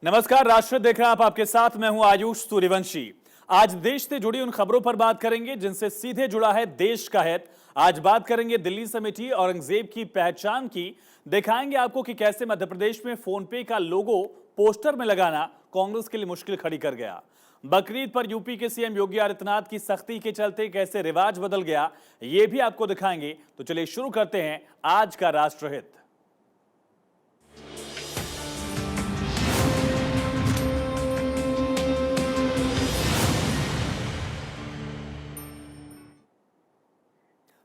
नमस्कार, राष्ट्र देख रहे हैं आप, आपके साथ मैं हूं आयुष सूर्यवंशी। आज देश से जुड़ी उन खबरों पर बात करेंगे जिनसे सीधे जुड़ा है देश का हित। आज बात करेंगे दिल्ली से मिटी औरंगजेब की पहचान की। दिखाएंगे आपको कि कैसे मध्य प्रदेश में फोन पे का लोगो पोस्टर में लगाना कांग्रेस के लिए मुश्किल खड़ी कर गया। बकरीद पर यूपी के सीएम योगी आदित्यनाथ की सख्ती के चलते कैसे रिवाज बदल गया, ये भी आपको दिखाएंगे। तो चलिए शुरू करते हैं आज का राष्ट्रहित।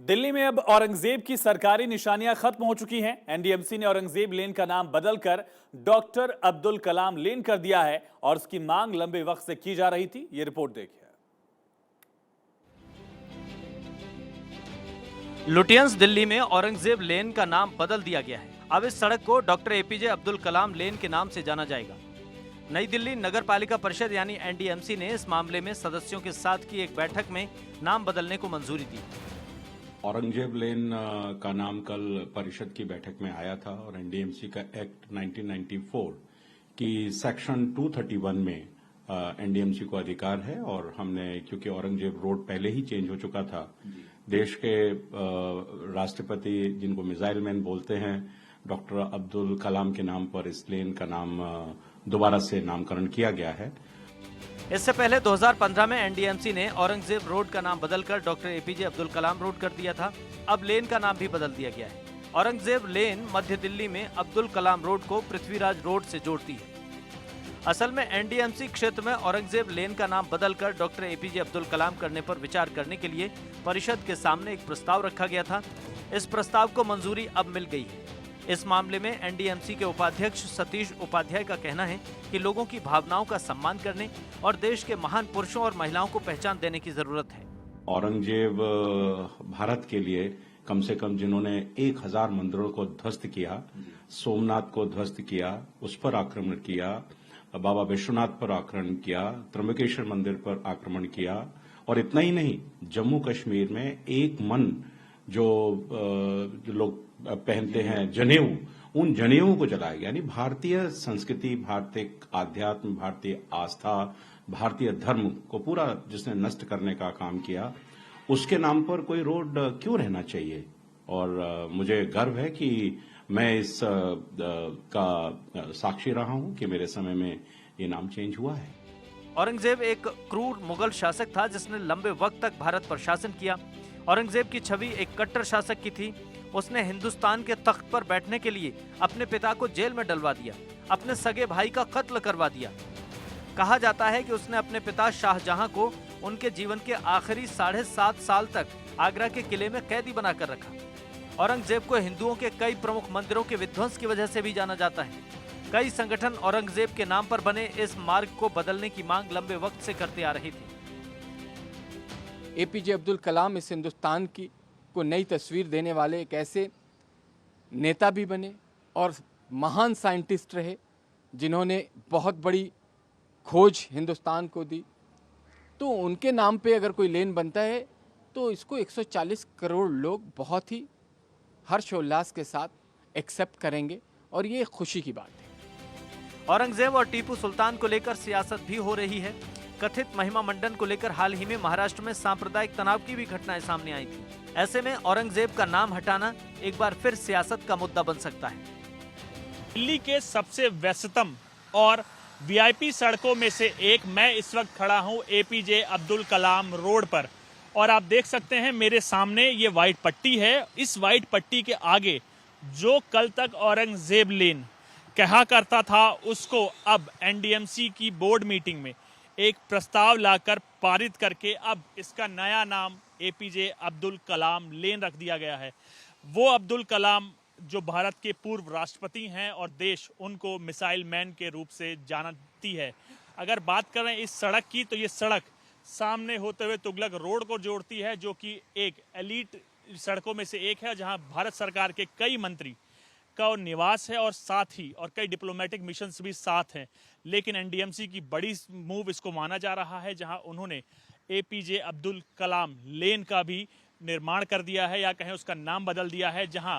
दिल्ली में अब औरंगजेब की सरकारी निशानियां खत्म हो चुकी हैं। एनडीएमसी ने औरंगजेब लेन का नाम बदलकर डॉक्टर अब्दुल कलाम लेन कर दिया है और उसकी मांग लंबे वक्त से की जा रही थी। ये रिपोर्ट देखिए। लुटियंस दिल्ली में औरंगजेब लेन का नाम बदल दिया गया है। अब इस सड़क को डॉक्टर एपीजे अब्दुल कलाम लेन के नाम से जाना जाएगा। नई दिल्ली नगर पालिका परिषद यानी एनडीएमसी ने इस मामले में सदस्यों के साथ की एक बैठक में नाम बदलने को मंजूरी दी। औरंगजेब लेन का नाम कल परिषद की बैठक में आया था और एनडीएमसी का एक्ट 1994 की सेक्शन 231 में एनडीएमसी को अधिकार है। और हमने, क्योंकि औरंगजेब रोड पहले ही चेंज हो चुका था, देश के राष्ट्रपति जिनको मिसाइल मैन बोलते हैं, डॉक्टर अब्दुल कलाम के नाम पर इस लेन का नाम दोबारा से नामकरण किया गया है। इससे पहले 2015 में एनडीएमसी ने औरंगजेब रोड का नाम बदलकर doctor APJ Abdul Kalam road कर दिया था। अब लेन का नाम भी बदल दिया गया है। औरंगजेब लेन मध्य दिल्ली में अब्दुल कलाम रोड को पृथ्वीराज रोड से जोड़ती है। असल में एनडीएमसी क्षेत्र में औरंगजेब लेन का नाम बदलकर डॉक्टर एपीजे अब्दुल कलाम करने पर विचार करने के लिए परिषद के सामने एक प्रस्ताव रखा गया था। इस प्रस्ताव को मंजूरी अब मिल गई है। इस मामले में एनडीएमसी के उपाध्यक्ष सतीश उपाध्याय का कहना है कि लोगों की भावनाओं का सम्मान करने और देश के महान पुरुषों और महिलाओं को पहचान देने की जरूरत है। औरंगजेब भारत के लिए कम से कम जिन्होंने 1000 मंदिरों को ध्वस्त किया, सोमनाथ को ध्वस्त किया, उस पर आक्रमण किया, बाबा विश्वनाथ पर आक्रमण किया, त्र्यंबकेश्वर मंदिर पर आक्रमण किया, और इतना ही नहीं, जम्मू कश्मीर में एक मन जो लोग पहनते हैं जनेऊ, उन जनेऊ को जलाया गया। यानी भारतीय संस्कृति, भारतीय आध्यात्म, भारतीय आस्था, भारतीय धर्म को पूरा जिसने नष्ट करने का काम किया, उसके नाम पर कोई रोड क्यों रहना चाहिए। और मुझे गर्व है कि मैं इस का साक्षी रहा हूं कि मेरे समय में ये नाम चेंज हुआ है। औरंगजेब एक क्रूर मुगल शासक था जिसने लंबे वक्त तक भारत पर शासन किया। औरंगजेब की छवि एक कट्टर शासक की थी। उसने हिंदुस्तान के तख्त पर बैठने के लिए अपने पिता को जेल में डलवा दिया, अपने सगे भाई का कत्ल करवा दिया। कहा जाता है कि उसने अपने पिता शाहजहां को उनके जीवन के आखिरी 7.5 साल तक आगरा के किले में कैदी बनाकर रखा। औरंगजेब को हिंदुओं के कई प्रमुख मंदिरों के विध्वंस की वजह से भी जाना जाता है। कई संगठन औरंगजेब के नाम पर बने इस मार्ग को बदलने की मांग लंबे वक्त से करते आ रही थी। एपीजे अब्दुल कलाम इस हिंदुस्तान की को नई तस्वीर देने वाले एक ऐसे नेता भी बने और महान साइंटिस्ट रहे जिन्होंने बहुत बड़ी खोज हिंदुस्तान को दी। तो उनके नाम पे अगर कोई लेन बनता है तो इसको 140 करोड़ लोग बहुत ही हर्षोल्लास के साथ एक्सेप्ट करेंगे और ये खुशी की बात है। औरंगजेब और टीपू सुल्तान को लेकर सियासत भी हो रही है। कथित महिमा मंडन को लेकर हाल ही में महाराष्ट्र में सांप्रदायिक तनाव की भी घटनाएं सामने आई थी। ऐसे में औरंगजेब का नाम हटाना एक बार फिर सियासत का मुद्दा बन सकता है। दिल्ली के सबसे व्यस्ततम और वीआईपी सड़कों में से एक मैं इस वक्त खड़ा हूं एपीजे अब्दुल कलाम रोड पर, और आप देख सकते हैं मेरे सामने ये व्हाइट पट्टी है। इस व्हाइट पट्टी के आगे जो कल तक औरंगजेब लेन कहा करता था, उसको अब एनडीएमसी की बोर्ड मीटिंग में एक प्रस्ताव लाकर पारित करके अब इसका नया नाम एपीजे अब्दुल कलाम लेन रख दिया गया है। वो अब्दुल कलाम जो भारत के पूर्व राष्ट्रपति हैं और देश उनको मिसाइल मैन के रूप से जानती है। अगर बात करें इस सड़क की, तो ये सड़क सामने होते हुए तुगलक रोड को जोड़ती है, जो कि एक एलीट सड़कों में से एक है, जहां भारत सरकार के कई मंत्री का निवास है और साथ ही और कई डिप्लोमेटिक मिशंस भी साथ हैं। लेकिन एनडीएमसी की बड़ी मूव इसको माना जा रहा है, जहां उन्होंने एपीजे अब्दुल कलाम लेन का भी निर्माण कर दिया है, या कहें उसका नाम बदल दिया है, जहां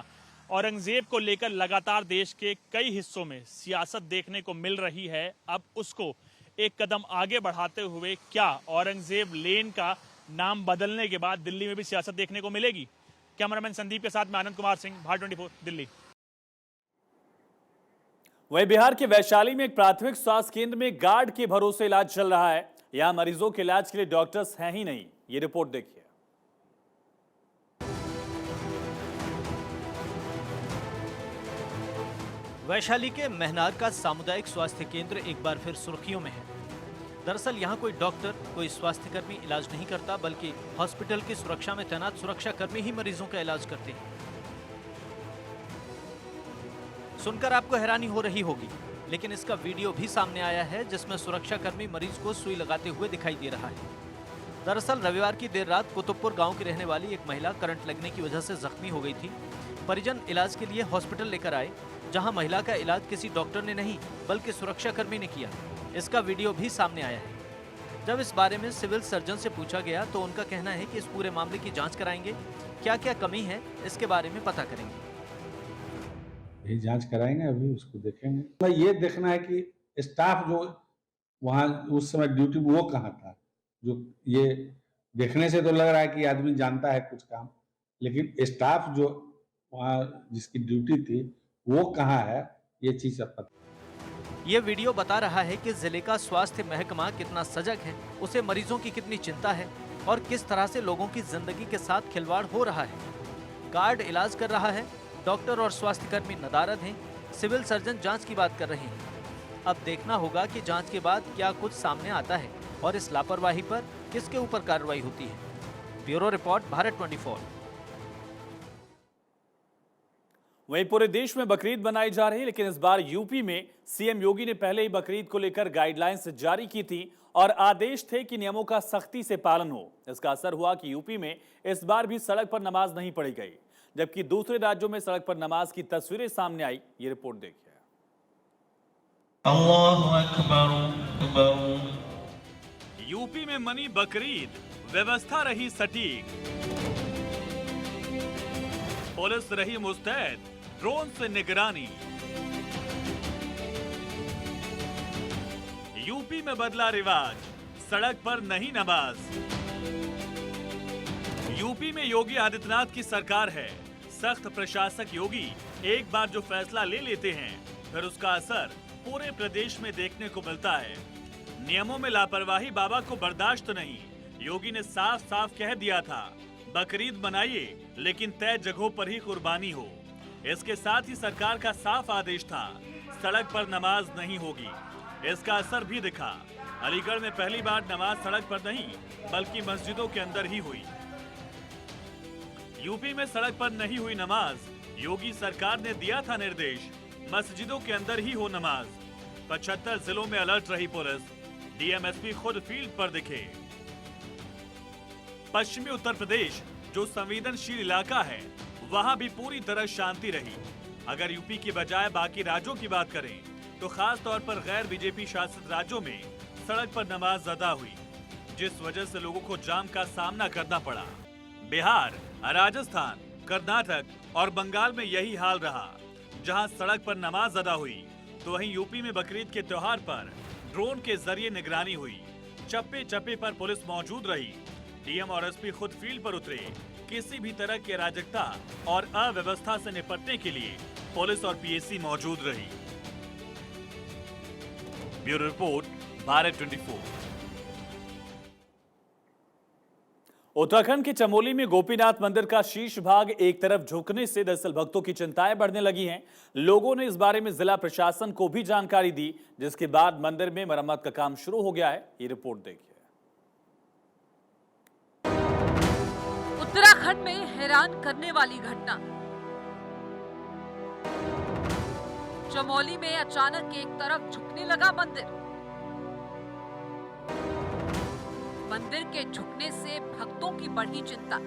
औरंगजेब को लेकर लगातार देश के कई हिस्सों में सियासत देखने को मिल रही है। अब उसको एक कदम आगे बढ़ाते हुए क्या औरंगजेब लेन का नाम बदलने के बाद दिल्ली में भी सियासत देखने को मिलेगी? कैमरामैन संदीप के साथ मैं आनंद कुमार सिंह, भारत 24 दिल्ली। वहीं बिहार के वैशाली में एक प्राथमिक स्वास्थ्य केंद्र में गार्ड के भरोसे इलाज चल रहा है। यहां मरीजों के इलाज के लिए डॉक्टर्स हैं ही नहीं। ये रिपोर्ट देखिए। वैशाली के महनार का सामुदायिक स्वास्थ्य केंद्र एक बार फिर सुर्खियों में है। दरअसल यहाँ कोई डॉक्टर, कोई स्वास्थ्यकर्मी इलाज नहीं करता, बल्कि हॉस्पिटल की सुरक्षा में तैनात सुरक्षाकर्मी ही मरीजों का इलाज करते हैं। सुनकर आपको हैरानी हो रही होगी, लेकिन इसका वीडियो भी सामने आया है जिसमें सुरक्षाकर्मी मरीज को सुई लगाते हुए दिखाई दे रहा है। दरअसल रविवार की देर रात कुतुबपुर गांव की रहने वाली एक महिला करंट लगने की वजह से जख्मी हो गई थी। परिजन इलाज के लिए हॉस्पिटल लेकर आए, जहां महिला का इलाज किसी डॉक्टर ने नहीं बल्कि सुरक्षाकर्मी ने किया। इसका वीडियो भी सामने आया है। जब इस बारे में सिविल सर्जन से पूछा गया तो उनका कहना है कि इस पूरे मामले की जांच कराएंगे, क्या क्या कमी है इसके बारे में पता करेंगे। यही जांच कराएंगे, अभी उसको देखेंगे। तो ये देखना है कि स्टाफ जो वहाँ उस समय ड्यूटी वो कहाँ था। जो ये देखने से तो लग रहा है कि आदमी जानता है कुछ काम, लेकिन स्टाफ जो वहाँ जिसकी ड्यूटी थी वो कहाँ है, ये चीज अब पता। ये वीडियो बता रहा है कि जिले का स्वास्थ्य महकमा कितना सजग है, उसे मरीजों की कितनी चिंता है और किस तरह से लोगों की जिंदगी के साथ खिलवाड़ हो रहा है। गार्ड इलाज कर रहा है, डॉक्टर और स्वास्थ्यकर्मी नदारद हैं, सिविल सर्जन जांच की बात कर रहे हैं। अब देखना होगा कि जांच के बाद क्या कुछ सामने आता है और इस लापरवाही पर किसके ऊपर कार्रवाई होती है। Bureau report, Bharat 24। वहीं पूरे देश में बकरीद मनाई जा रही है, लेकिन इस बार यूपी में सीएम योगी ने पहले ही बकरीद को लेकर गाइडलाइंस जारी की थी और आदेश थे कि नियमों का सख्ती से पालन हो। इसका असर हुआ कि यूपी में इस बार भी सड़क पर नमाज नहीं पढ़ी गई, जबकि दूसरे राज्यों में सड़क पर नमाज की तस्वीरें सामने आई। ये रिपोर्ट देखिए। अल्लाहु अकबर। यूपी में मनी बकरीद, व्यवस्था रही सटीक, पुलिस रही मुस्तैद, ड्रोन से निगरानी। यूपी में बदला रिवाज, सड़क पर नहीं नमाज। यूपी में योगी आदित्यनाथ की सरकार है। सख्त प्रशासक योगी एक बार जो फैसला ले लेते हैं, फिर उसका असर पूरे प्रदेश में देखने को मिलता है। नियमों में लापरवाही बाबा को बर्दाश्त नहीं। योगी ने साफ साफ कह दिया था, बकरीद मनाइए लेकिन तय जगहों पर ही कुर्बानी हो। इसके साथ ही सरकार का साफ आदेश था, सड़क पर नमाज नहीं होगी। इसका असर भी दिखा। अलीगढ़ में पहली बार नमाज सड़क पर नहीं बल्कि मस्जिदों के अंदर ही हुई। यूपी में सड़क पर नहीं हुई नमाज। योगी सरकार ने दिया था निर्देश, मस्जिदों के अंदर ही हो नमाज। 75 जिलों में अलर्ट रही पुलिस। डीएमएसपी खुद फील्ड पर दिखे। पश्चिमी उत्तर प्रदेश जो संवेदनशील इलाका है, वहां भी पूरी तरह शांति रही। अगर यूपी की बजाय बाकी राज्यों की बात करें तो खास तौर पर गैर बीजेपी शासित राज्यों में सड़क पर नमाज अदा हुई, जिस वजह से लोगों को जाम का सामना करना पड़ा। बिहार, राजस्थान, कर्नाटक और बंगाल में यही हाल रहा। जहां सड़क पर नमाज अदा हुई तो वहीं यूपी में बकरीद के त्योहार पर ड्रोन के जरिए निगरानी हुई। चप्पे चप्पे पर पुलिस मौजूद रही। डीएम और एसपी खुद फील्ड पर उतरे। किसी भी तरह की अराजकता और अव्यवस्था से निपटने के लिए पुलिस और पीएसी मौजूद रही। Bureau report, Bharat 24। उत्तराखंड के चमोली में गोपीनाथ मंदिर का शीर्ष भाग एक तरफ झुकने से दरअसल भक्तों की चिंताएं बढ़ने लगी हैं। लोगों ने इस बारे में जिला प्रशासन को भी जानकारी दी, जिसके बाद मंदिर में मरम्मत का काम शुरू हो गया है। ये रिपोर्ट देखिए। उत्तराखंड में हैरान करने वाली घटना। चमोली में अचानक एक तरफ झुकने लगा मंदिर। मंदिर के झुकने से भक्तों की बढ़ी चिंता।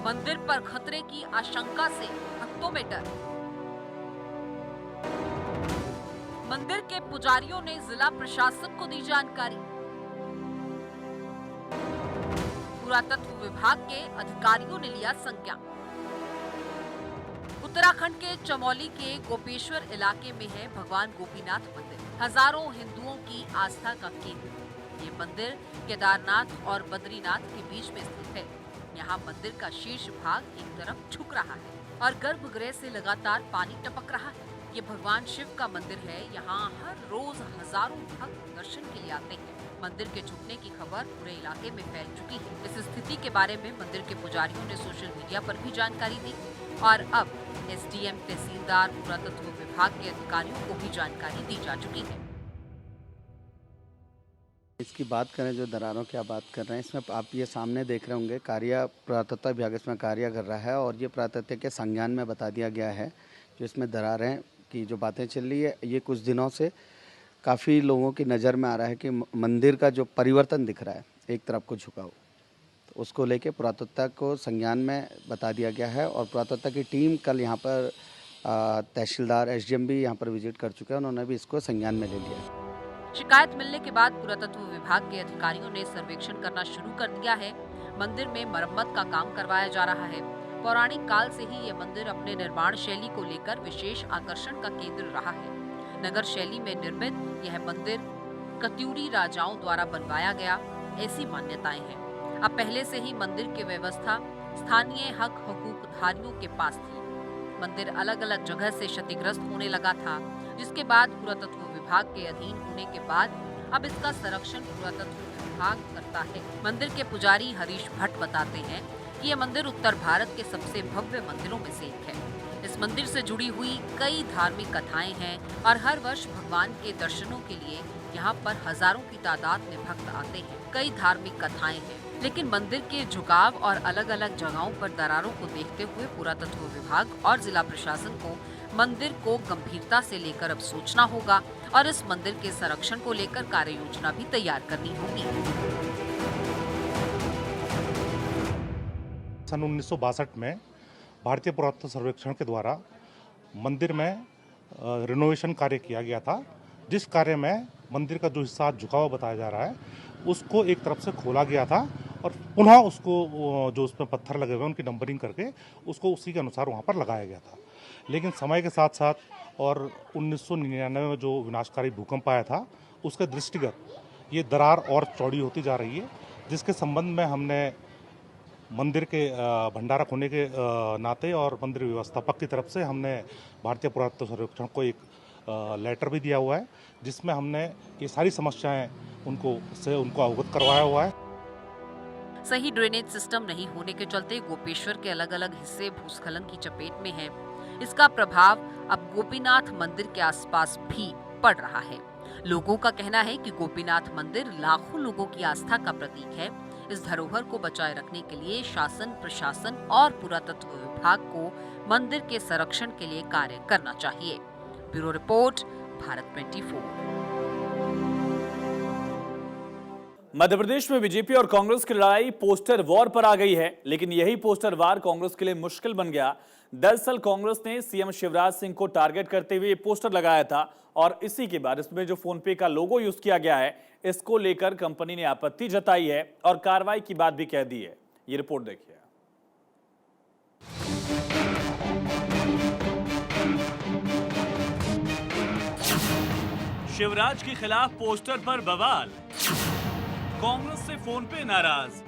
मंदिर पर खतरे की आशंका से भक्तों में डर। मंदिर के पुजारियों ने जिला प्रशासन को दी जानकारी। पूरा पुरातत्व विभाग के अधिकारियों ने लिया संज्ञान। उत्तराखंड के चमोली के गोपेश्वर इलाके में है भगवान गोपीनाथ मंदिर, हजारों हिंदुओं की आस्था का केंद्र। ये मंदिर केदारनाथ और बद्रीनाथ के बीच में स्थित है। यहाँ मंदिर का शीर्ष भाग एक तरफ झुक रहा है और गर्भगृह से लगातार पानी टपक रहा है। ये भगवान शिव का मंदिर है। यहाँ हर रोज हजारों भक्त दर्शन के लिए आते हैं। मंदिर के झुकने की खबर पूरे इलाके में फैल चुकी है। इस स्थिति के बारे में मंदिर के पुजारियों ने सोशल मीडिया पर भी जानकारी दी और अब एसडीएम, तहसीलदार, पुरातत्व विभाग के अधिकारियों को भी जानकारी दी जा चुकी है। इसकी बात करें, जो दरारों की आप बात कर रहे हैं, इसमें आप ये सामने देख रहे होंगे कार्य पुरातत्व विभाग इसमें कार्य कर रहा है और ये पुरातत्व के संज्ञान में बता दिया गया है। जो इसमें दरारें की जो बातें चल रही है, ये कुछ दिनों से काफ़ी लोगों की नज़र में आ रहा है कि मंदिर का जो परिवर्तन दिख रहा है, एक तरफ को झुकाव, तो उसको लेके पुरातत्व को संज्ञान में बता दिया गया है। और पुरातत्व की टीम कल यहाँ पर तहसीलदार, एसडीएम भी यहाँ पर विजिट कर चुके हैं, उन्होंने भी इसको संज्ञान में ले लिया है। शिकायत मिलने के बाद पुरातत्व विभाग के अधिकारियों ने सर्वेक्षण करना शुरू कर दिया है। मंदिर में मरम्मत का काम करवाया जा रहा है। पौराणिक काल से ही ये मंदिर अपने निर्माण शैली को लेकर विशेष आकर्षण का केंद्र रहा है। नगर शैली में निर्मित यह मंदिर कत्यूरी राजाओं द्वारा बनवाया गया, ऐसी मान्यताएं हैं। अब पहले से ही मंदिर की व्यवस्था स्थानीय हक हकूकधारियों के पास थी। मंदिर अलग अलग जगह से क्षतिग्रस्त होने लगा था, जिसके बाद पुरातत्व विभाग के अधीन होने के बाद अब इसका संरक्षण पुरातत्व विभाग करता है। मंदिर के पुजारी हरीश भट्ट बताते हैं कि यह मंदिर उत्तर भारत के सबसे भव्य मंदिरों में से एक है। इस मंदिर से जुड़ी हुई कई धार्मिक कथाएं हैं और हर वर्ष भगवान के दर्शनों के लिए यहाँ पर हजारों की तादाद में भक्त आते हैं। कई धार्मिक कथाएं हैं, लेकिन मंदिर के झुकाव और अलग अलग जगहों पर दरारों को देखते हुए पुरातत्व विभाग और जिला प्रशासन को मंदिर को गंभीरता से लेकर अब सोचना होगा और इस मंदिर के संरक्षण को लेकर कार्य योजना भी तैयार करनी होगी। सन 1962 में भारतीय पुरातत्व सर्वेक्षण के द्वारा मंदिर में रिनोवेशन कार्य किया गया था, जिस कार्य में मंदिर का जो हिस्सा झुकाव बताया जा रहा है उसको एक तरफ से खोला गया था और पुनः उसको जो उसमें पत्थर लगे हुए उनकी नंबरिंग करके उसको उसी के अनुसार वहाँ पर लगाया गया था। लेकिन समय के साथ साथ और 1999 में जो विनाशकारी भूकंप आया था, उसके दृष्टिगत ये दरार और चौड़ी होती जा रही है, जिसके संबंध में हमने मंदिर के भंडारक होने के नाते और मंदिर व्यवस्थापक की तरफ से हमने भारतीय पुरातत्व सर्वेक्षण को एक लेटर भी दिया हुआ है, जिसमें हमने ये सारी समस्याएं उनको अवगत करवाया हुआ है। सही ड्रेनेज सिस्टम नहीं होने के चलते गोपेश्वर के अलग अलग हिस्से भूस्खलन की चपेट में हैं। इसका प्रभाव अब गोपीनाथ मंदिर के आसपास भी पड़ रहा है। लोगों का कहना है कि गोपीनाथ मंदिर लाखों लोगों की आस्था का प्रतीक है। इस धरोहर को बचाए रखने के लिए शासन, प्रशासन और पुरातत्व विभाग को मंदिर के संरक्षण के लिए कार्य करना चाहिए। Bureau report, Bharat 24। मध्य प्रदेश में बीजेपी और कांग्रेस की लड़ाई पोस्टर वॉर पर आ गई है, लेकिन यही पोस्टर वार कांग्रेस के लिए मुश्किल बन गया। दरअसल कांग्रेस ने सीएम शिवराज सिंह को टारगेट करते हुए पोस्टर लगाया था और इसी के बाद इसमें जो फोन पे का लोगो यूज किया गया है, इसको लेकर कंपनी ने आपत्ति जताई है और कार्रवाई की बात भी कह दी है। ये रिपोर्ट देखिए। शिवराज के खिलाफ पोस्टर पर बवाल, कांग्रेस से फोन पे नाराज,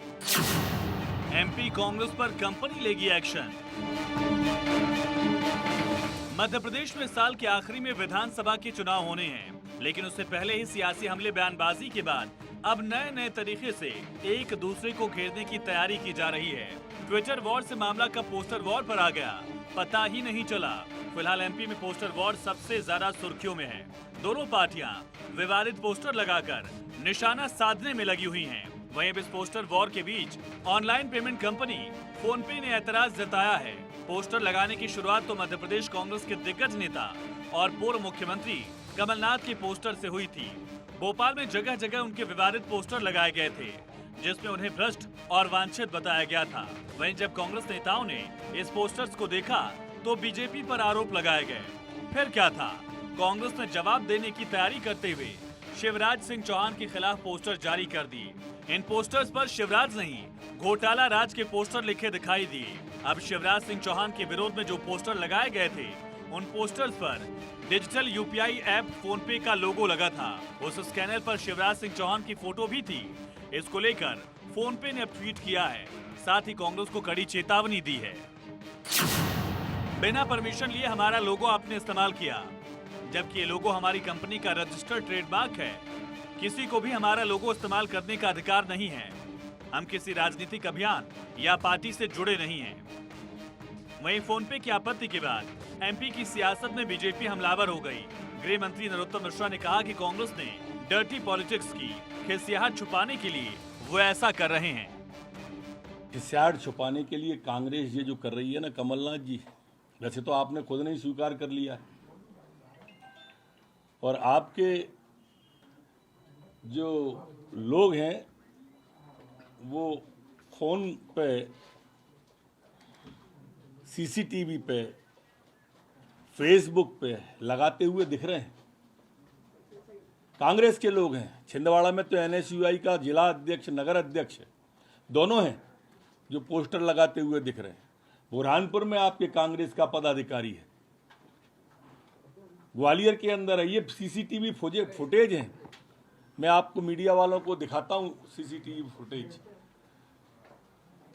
एमपी कांग्रेस पर कंपनी लेगी एक्शन। मध्य प्रदेश में साल के आखिरी में विधानसभा के चुनाव होने हैं, लेकिन उससे पहले ही सियासी हमले बयानबाजी के बाद अब नए नए तरीके से एक दूसरे को घेरने की तैयारी की जा रही है। ट्विटर वॉर से मामला कब पोस्टर वॉर पर आ गया, पता ही नहीं चला। फिलहाल एमपी में पोस्टर वॉर सबसे ज्यादा सुर्खियों में है। दोनों पार्टियां विवादित पोस्टर लगाकर निशाना साधने में लगी हुई हैं। वहीं इस पोस्टर वॉर के बीच ऑनलाइन पेमेंट कंपनी फोन पे ने ऐतराज जताया है। पोस्टर लगाने की शुरुआत तो मध्य प्रदेश कांग्रेस के दिग्गज नेता और पूर्व मुख्यमंत्री कमलनाथ के पोस्टर से हुई थी। भोपाल में जगह जगह उनके विवादित पोस्टर लगाए गए थे, जिसमें उन्हें भ्रष्ट और वांछित बताया गया था। वहीं जब कांग्रेस नेताओं ने इस पोस्टर्स को देखा तो बीजेपी पर आरोप लगाए गए। फिर क्या था, कांग्रेस ने जवाब देने की तैयारी करते हुए शिवराज सिंह चौहान के खिलाफ पोस्टर जारी कर दिए। इन पोस्टर्स पर शिवराज नहीं घोटाला राज के पोस्टर लिखे दिखाई दिए। अब शिवराज सिंह चौहान के विरोध में जो पोस्टर लगाए गए थे, उन पोस्टर्स पर डिजिटल यूपीआई ऐप फोन पे का लोगो लगा था। उस स्कैनर पर शिवराज सिंह चौहान की फोटो भी थी। इसको लेकर फोन पे ने अब ट्वीट किया है, साथ ही कांग्रेस को कड़ी चेतावनी दी है। बिना परमिशन लिए हमारा लोगो आपने इस्तेमाल किया, जबकि ये लोगो हमारी कंपनी का रजिस्टर्ड ट्रेडमार्क है। किसी को भी हमारा लोगो इस्तेमाल करने का अधिकार नहीं है। हम किसी राजनीतिक अभियान या पार्टी से जुड़े नहीं हैं। वहीं फोन पे की आपत्ति के बाद एमपी की सियासत में बीजेपी हमलावर हो गई। गृह मंत्री नरोत्तम मिश्रा ने कहा कि कांग्रेस ने डर्टी पॉलिटिक्स की, खिसियाहट छुपाने के लिए वो ऐसा कर रहे हैं। खिसियाहट छुपाने के लिए कांग्रेस ये जो कर रही है ना, कमलनाथ जी, वैसे तो आपने खुद नहीं स्वीकार कर लिया है, और आपके जो लोग हैं वो फोन पे, सीसीटीवी पे, फेसबुक पे लगाते हुए दिख रहे हैं। कांग्रेस के लोग हैं। छिंदवाड़ा में तो एनएसयूआई का जिला अध्यक्ष, नगर अध्यक्ष दोनों हैं जो पोस्टर लगाते हुए दिख रहे हैं। बुरहानपुर में आपके कांग्रेस का पदाधिकारी है। ग्वालियर के अंदर है। ये सीसीटीवी फुटेज हैं। मैं आपको मीडिया वालों को दिखाता हूं सीसीटीवी फुटेज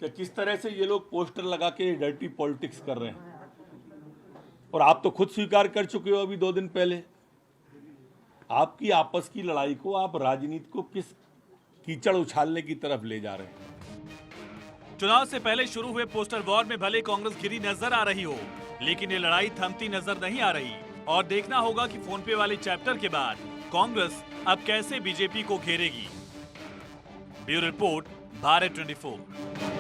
कि किस तरह से ये लोग पोस्टर लगा के डर्टी पॉलिटिक्स कर रहे हैं। और आप तो खुद स्वीकार कर चुके हो अभी 2 दिन पहले। आपकी आपस की लड़ाई को आप राजनीति को किस कीचड़ उछालने की तरफ ले जा रहे हैं। चुनाव से पहले शुरू हुए पोस्टर वॉर में भले कांग्रेस घिरी नजर आ रही हो, लेकिन ये लड़ाई थमती नजर नहीं आ रही। और देखना होगा कि फोन पे वाले चैप्टर के बाद कांग्रेस अब कैसे बीजेपी को घेरेगी। Bureau report, Bharat 24।